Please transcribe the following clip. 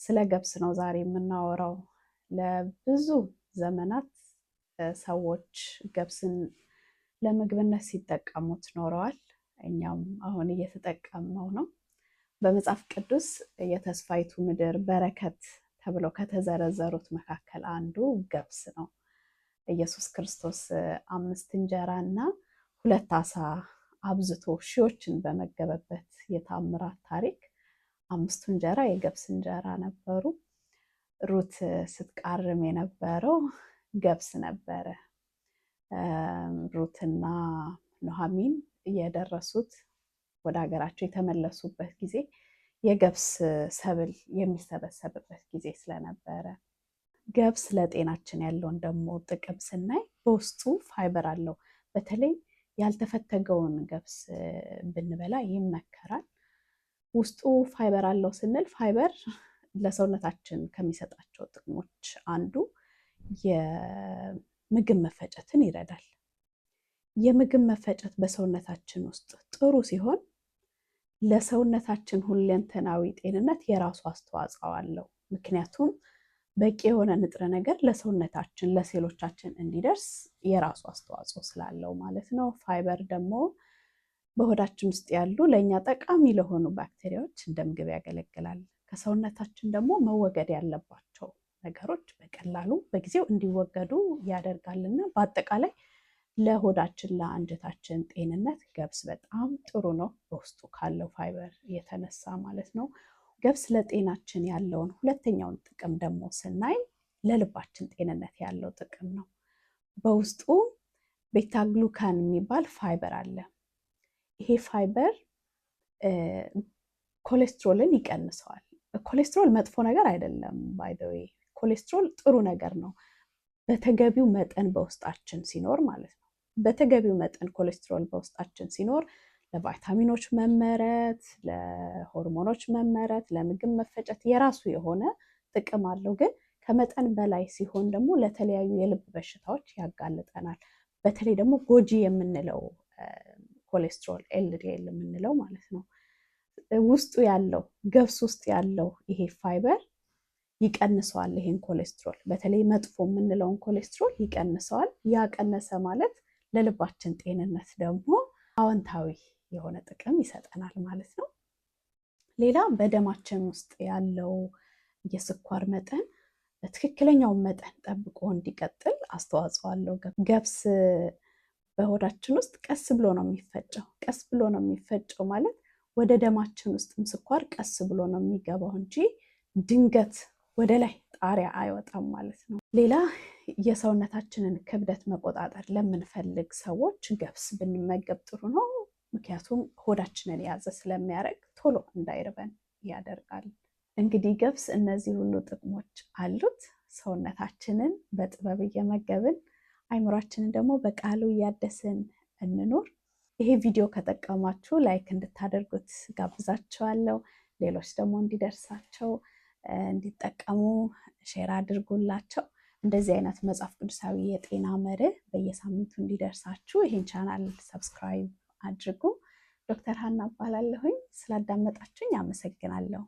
ስለ ገብስ ነው ዛሬ የምናወራው። ለብዙ ዘመናት ሰዎች ገብስን ለምግብነት ሲጠቀሙት ኖረዋል። እኛም አሁን እየተጠቀምነው ነው። በመጽሐፍ ቅዱስ የተስፋይቱ ምድር በረከት ተብለው ከተዘረዘሩት መካከል አንዱ ገብስ ነው። ኢየሱስ ክርስቶስ 5 እንጀራ እና 2 ዓሣ አብዝቶ ሺዎችን በመገበበት የታምራት ታሪክ 5 እንጀራ የገብስ እንጀራ ነበሩ። ሩት ስትቃርም የነበረው ገብስ ነበረ። ሩትና ኑኃሚን የደረሱት ወደ ሀገራቸው የተመለሱበት ጊዜ የገብስ ሰብል የሚሰበሰብበት ጊዜ ስለነበረ ገብስ ለጤናችን ያለውን ደግሞ ጥቅም ስናይ በውስጡ ፋይበር አለው። በተለይ ያልተፈተገውን ገብስ ብንበላ ይመከራል። ውስጡ ፋይበር አለው ስንል ፋይበር ለሰውነታችን ከሚሰጣቸው ጥቅሞች አንዱ የምግብ መፈጨትን ይረዳል። የምግብ መፈጨት በሰውነታችን ውስጥ ጥሩ ሲሆን ለሰውነታችን ሁለንተናዊ ጤንነት የራሱ አስተዋጽኦ አለው። ምክንያቱም በቂ የሆነ ንጥረ ነገር ለሰውነታችን ለሴሎቻችን እንዲደርስ የራሱ አስተዋጽኦ ስላለው ማለት ነው። ፋይበር ደግሞ በሆዳችን ውስጥ ያሉ ለእኛ ጠቃሚ ለሆኑ ባክቴሪያዎች እንደ ምግብ ያገለግላል። ከሰውነታችን ደግሞ መወገድ ያለባቸው ነገሮች በቀላሉ በጊዜው እንዲወገዱ ያደርጋልና በአጠቃላይ ለሆዳችን ለአንጀታችን ጤንነት ገብስ በጣም ጥሩ ነው፣ በውስጡ ካለው ፋይበር የተነሳ ማለት ነው። ገብስ ለጤናችን ያለውን ሁለተኛውን ጥቅም ደግሞ ስናይ ለልባችን ጤንነት ያለው ጥቅም ነው። በውስጡ ቤታ ግሉካን የሚባል ፋይበር አለ። ይሄ ፋይበር ኮሌስትሮልን ይቀንሰዋል። ኮሌስትሮል መጥፎ ነገር አይደለም። ባይ ዘ ዌይ ኮሌስትሮል ጥሩ ነገር ነው፣ በተገቢው መጠን በውስጣችን ሲኖር ማለት ነው። በተገቢው መጠን ኮሌስትሮል በውስጣችን ሲኖር ለቫይታሚኖች መመረት፣ ለሆርሞኖች መመረት፣ ለምግብ መፈጨት የራሱ የሆነ ጥቅም አለው። ግን ከመጠን በላይ ሲሆን ደግሞ ለተለያዩ የልብ በሽታዎች ያጋልጠናል። በተለይ ደግሞ ጎጂ የምንለው ኮሌስትሮል ኤልዲኤል የምንለው ማለት ነው። ውስጡ ያለው ገብስ ውስጥ ያለው ይሄ ፋይበር ይቀንሰዋል ይሄን ኮሌስትሮል፣ በተለይ መጥፎ የምንለውን ኮሌስትሮል ይቀንሰዋል። ያቀነሰ ማለት ለልባችን ጤንነት ደግሞ አዎንታዊ የሆነ ጥቅም ይሰጠናል ማለት ነው። ሌላ በደማችን ውስጥ ያለው የስኳር መጠን በትክክለኛው መጠን ጠብቆ እንዲቀጥል አስተዋጽኦ አለው። ገብስ በሆዳችን ውስጥ ቀስ ብሎ ነው የሚፈጨው። ቀስ ብሎ ነው የሚፈጨው ማለት ወደ ደማችን ውስጥም ስኳር ቀስ ብሎ ነው የሚገባው እንጂ ድንገት ወደ ላይ ጣሪያ አይወጣም ማለት ነው። ሌላ የሰውነታችንን ክብደት መቆጣጠር ለምንፈልግ ሰዎች ገብስ ብንመገብ ጥሩ ነው። ምክንያቱም ሆዳችንን የያዘ ስለሚያደርግ ቶሎ እንዳይርበን ያደርጋል። እንግዲህ ገብስ እነዚህ ሁሉ ጥቅሞች አሉት። ሰውነታችንን በጥበብ እየመገብን አይምሯችንን ደግሞ በቃሉ እያደስን እንኑር። ይሄ ቪዲዮ ከጠቀማችሁ ላይክ እንድታደርጉት ጋብዛችኋለሁ። ሌሎች ደግሞ እንዲደርሳቸው እንዲጠቀሙ ሼር አድርጉላቸው። እንደዚህ አይነት መጽሐፍ ቅዱሳዊ የጤና መርህ በየሳምንቱ እንዲደርሳችሁ ይህን ቻናል ሰብስክራይብ አድርጉ። ዶክተር ሀና እባላለሁኝ። ስላዳመጣችሁኝ አመሰግናለሁ።